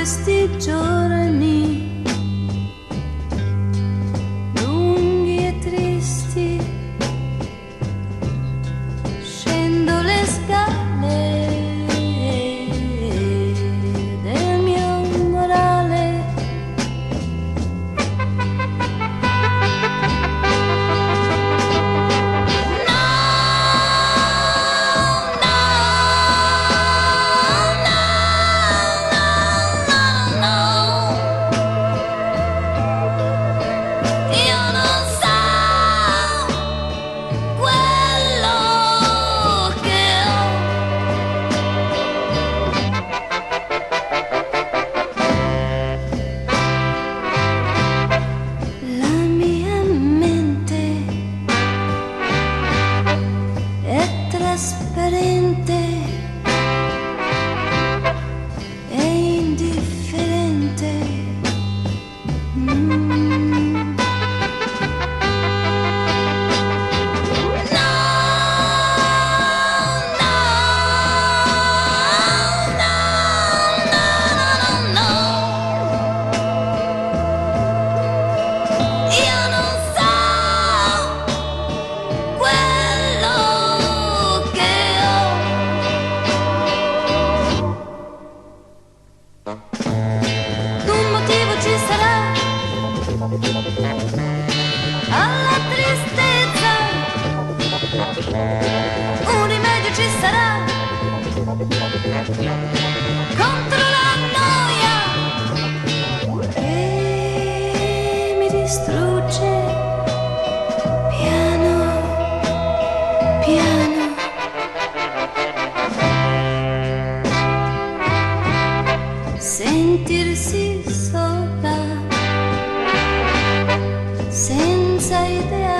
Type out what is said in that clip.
questi giorni lunghi e tristi, scendo le scale del mio morale. Trasparente e indifferente. Alla tristezza un rimedio ci sarà contro la noia che mi distrugge piano piano. Sentirsi sola senza idea